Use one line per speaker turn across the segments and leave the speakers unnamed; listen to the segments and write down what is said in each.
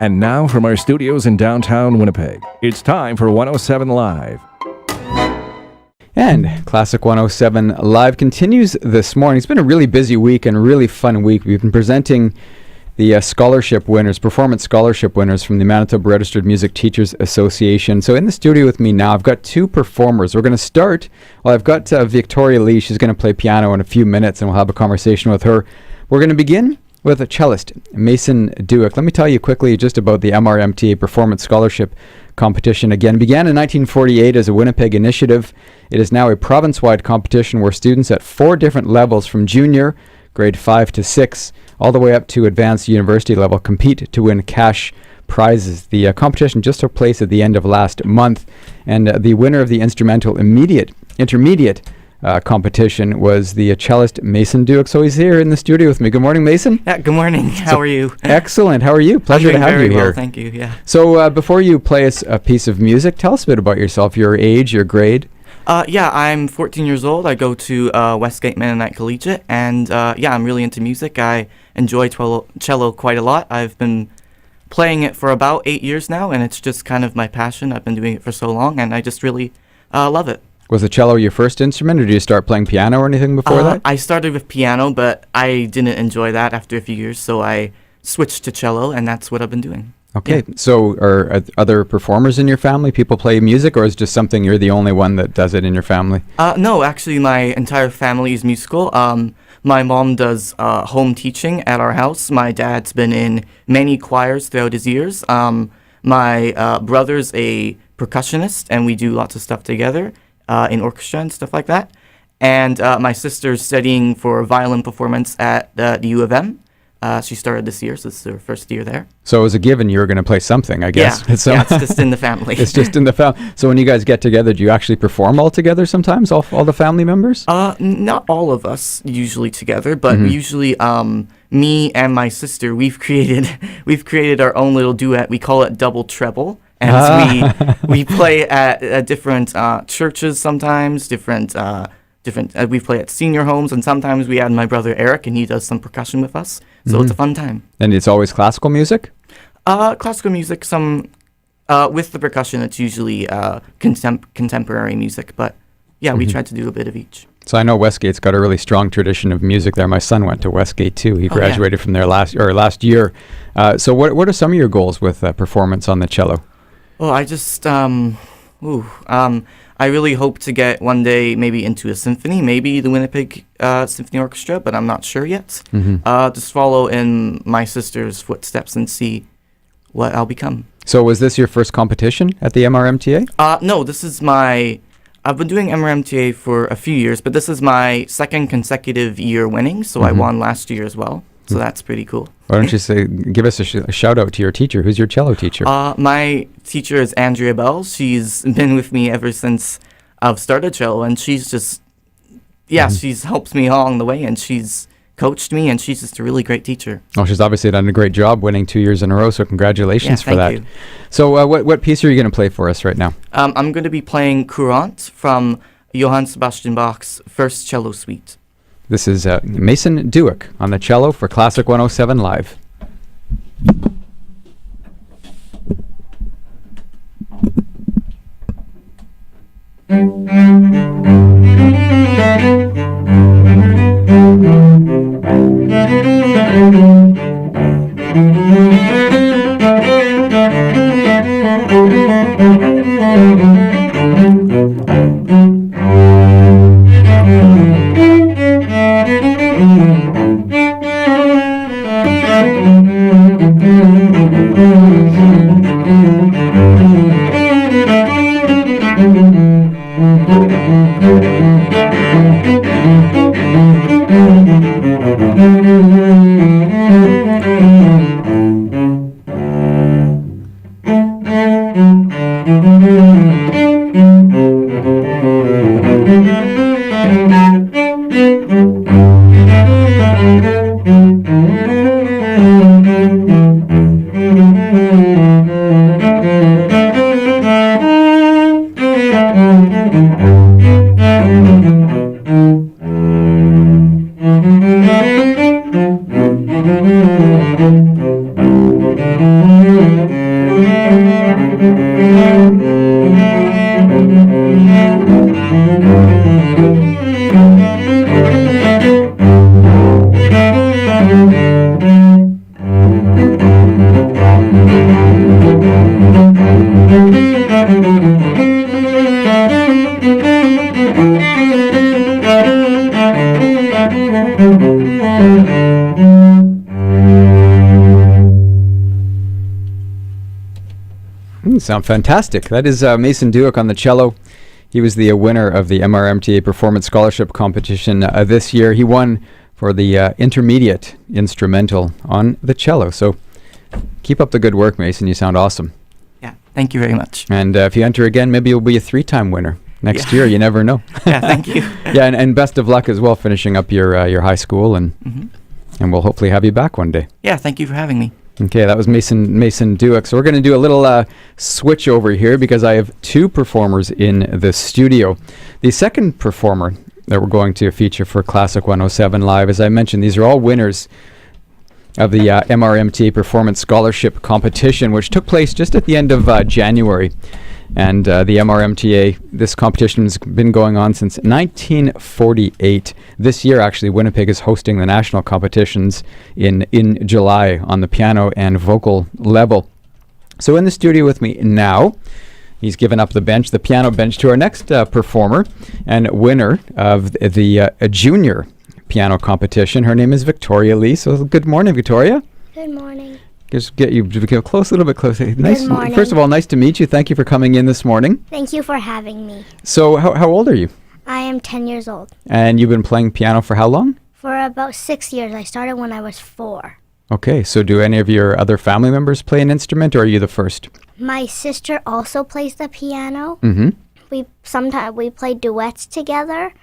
And now from our studios in downtown Winnipeg, it's time for 107 Live.
And Classic 107 Live continues this morning. It's been a really busy week and a really fun week. We've been presenting the scholarship winners, performance scholarship winners from the Manitoba Registered Music Teachers Association. So in the studio with me now, I've got two performers. We're going to start, I've got Victoria Lee. She's going to play piano in a few minutes and we'll have a conversation with her. We're going to begin with a cellist, Mason Dueck. Let me tell you quickly just about the MRMTA Performance Scholarship Competition. Again, began in 1948 as a Winnipeg initiative. It is now a province-wide competition where students at 4 different levels from junior, grade 5 to 6, all the way up to advanced university level compete to win cash prizes. The competition just took place at the end of last month, and the winner of the intermediate competition was the cellist Mason Dueck. So he's here in the studio with me. Good morning, Mason.
Yeah, good morning. How are you?
Excellent. How are you? Pleasure to have you here.
Thank you. Yeah.
So before you play us a piece of music, tell us a bit about yourself, your age, your grade.
Yeah, I'm 14 years old. I go to Westgate Mennonite Collegiate, and yeah, I'm really into music. I enjoy cello quite a lot. I've been playing it for about 8 years now, and it's just kind of my passion. I've been doing it for so long, and I just really love it. Was
the cello your first instrument, or did you start playing piano or anything before that?
I started with piano, but I didn't enjoy that after a few years, so I switched to cello, and that's what I've been doing.
Okay,
yeah.
So are other performers in your family, people play music, or is it just something you're the only one that does it in your family?
No, actually my entire family is musical. My mom does home teaching at our house. My dad's been in many choirs throughout his years. My brother's a percussionist, and we do lots of stuff together. In orchestra and stuff like that. And my sister's studying for violin performance at the U of M. She started this year, so this is her first year there.
So it was a given you were going to play something, I guess.
Yeah, it's just in the family.
It's just in the family. So when you guys get together, do you actually perform all together sometimes, all the family members?
Not all of us usually together, but usually me and my sister, we've created our own little duet. We call it double treble. And we play at different churches sometimes, different. We play at senior homes, and sometimes we add my brother Eric, and he does some percussion with us. So it's a fun time.
And it's always classical music?
Classical music, some with the percussion, it's usually contemporary music. But yeah, we try to do a bit of each.
So I know Westgate's got a really strong tradition of music there. My son went to Westgate too. He graduated from there last year. So what are some of your goals with performance on the cello?
Well, I just, I really hope to get one day maybe into a symphony, maybe the Winnipeg Symphony Orchestra, but I'm not sure yet. Just follow in my sister's footsteps and see what I'll become.
So was this your first competition at the MRMTA?
No, this is I've been doing MRMTA for a few years, but this is my second consecutive year winning, so I won last year as well. So that's pretty cool.
Why don't you give us a shout out to your teacher? Who's your cello teacher?
My teacher is Andrea Bell. She's been with me ever since I've started cello, and she's just, she's helped me along the way, and she's coached me, and she's just a really great teacher. Oh,
she's obviously done a great job winning 2 years in a row, so congratulations for that.
Thank you.
So what piece are you going to play for us right now?
I'm going to be playing Courante from Johann Sebastian Bach's First Cello Suite.
This is Mason Dueck on the cello for Classic 107 Live. Sound fantastic. That is Mason Dueck on the cello. He was the winner of the MRMTA Performance Scholarship Competition this year. He won for the intermediate instrumental on the cello. So keep up the good work, Mason. You sound awesome.
Yeah, thank you very much.
And if you enter again, maybe you'll be a 3-time winner next year. You never know.
Yeah, thank you.
Yeah, and best of luck as well finishing up your high school, and we'll hopefully have you back one day.
Yeah, thank you for having me.
Okay, that was Mason Dueck. So we're going to do a little switch over here because I have 2 performers in the studio. The second performer that we're going to feature for Classic 107 Live, as I mentioned, these are all winners of the MRMTA Performance Scholarship Competition, which took place just at the end of January. And the MRMTA, this competition has been going on since 1948. This year, actually, Winnipeg is hosting the national competitions in July on the piano and vocal level. So in the studio with me now, he's given up the piano bench, to our next performer and winner of the junior piano competition. Her name is Victoria Lee. So good morning, Victoria.
Good morning.
Just get you close, a little bit closer. Nice.
morning.
First of all, nice to meet you. Thank you for coming in this morning.
Thank you for having me.
So how old are you?
I am 10 years old.
And you've been playing piano for how long?
For about 6 years. I started when I was 4.
Okay, so do any of your other family members play an instrument, or are you the first?
My sister also plays the piano.
Mm-hmm.
Sometimes we play duets together,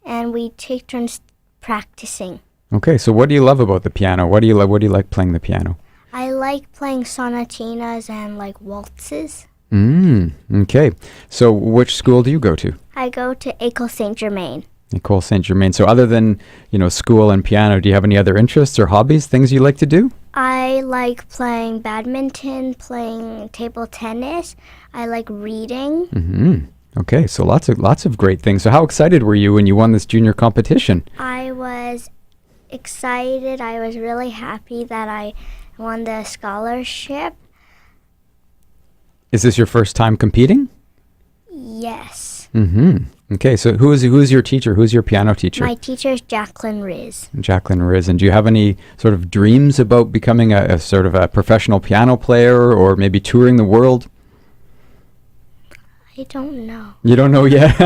and we take turns practicing.
Okay, so what do you love about the piano? What do you like playing the piano?
I like playing sonatinas and like waltzes.
Okay. So which school do you go to?
I go to École Saint-Germain.
École Saint-Germain. So other than, school and piano, do you have any other interests or hobbies, things you like to do?
I like playing badminton, playing table tennis. I like reading.
Mm-hmm. Okay, so lots of great things. So how excited were you when you won this junior competition?
I was excited. I was really happy that I won the scholarship.
Is this your first time competing?
Yes.
Okay, so who's your teacher? Who's your piano teacher?
My teacher is Jacqueline Riz.
Jacqueline Riz. And do you have any sort of dreams about becoming a sort of a professional piano player, or maybe touring the world?
I don't know.
You don't know yet?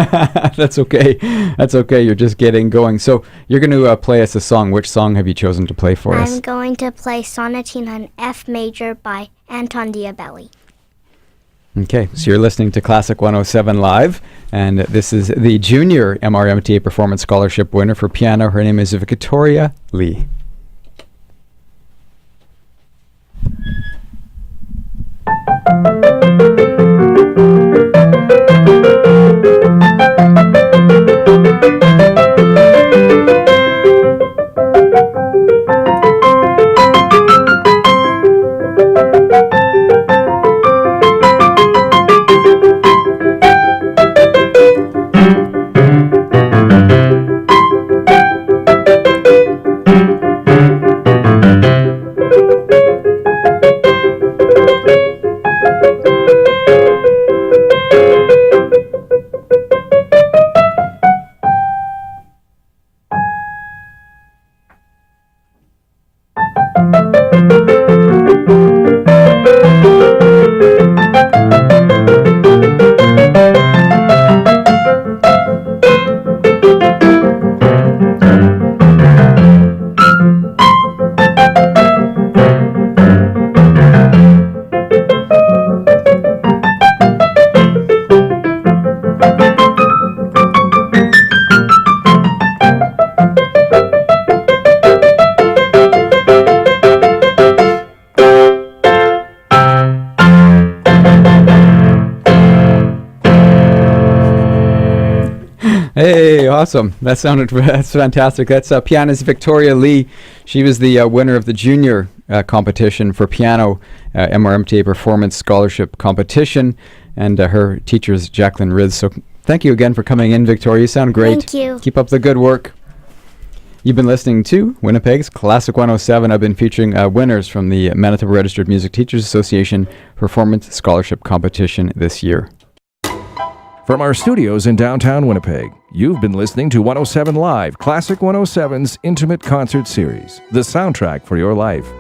That's okay. That's okay. You're just getting going. So you're going to play us a song. Which song have you chosen to play for us?
I'm going to play Sonatina in F major by Anton Diabelli.
Okay, so you're listening to Classic 107 Live, and this is the junior MRMTA Performance Scholarship winner for piano. Her name is Victoria Lee. Hey, awesome. That's fantastic. That's pianist Victoria Lee. She was the winner of the junior competition for piano, MRMTA Performance Scholarship Competition, and her teacher is Jacqueline Riz. So thank you again for coming in, Victoria. You sound great.
Thank you.
Keep up the good work. You've been listening to Winnipeg's Classic 107. I've been featuring winners from the Manitoba Registered Music Teachers Association Performance Scholarship Competition this year.
From our studios in downtown Winnipeg, You've been listening to 107 Live, Classic 107's Intimate Concert Series, the soundtrack for your life.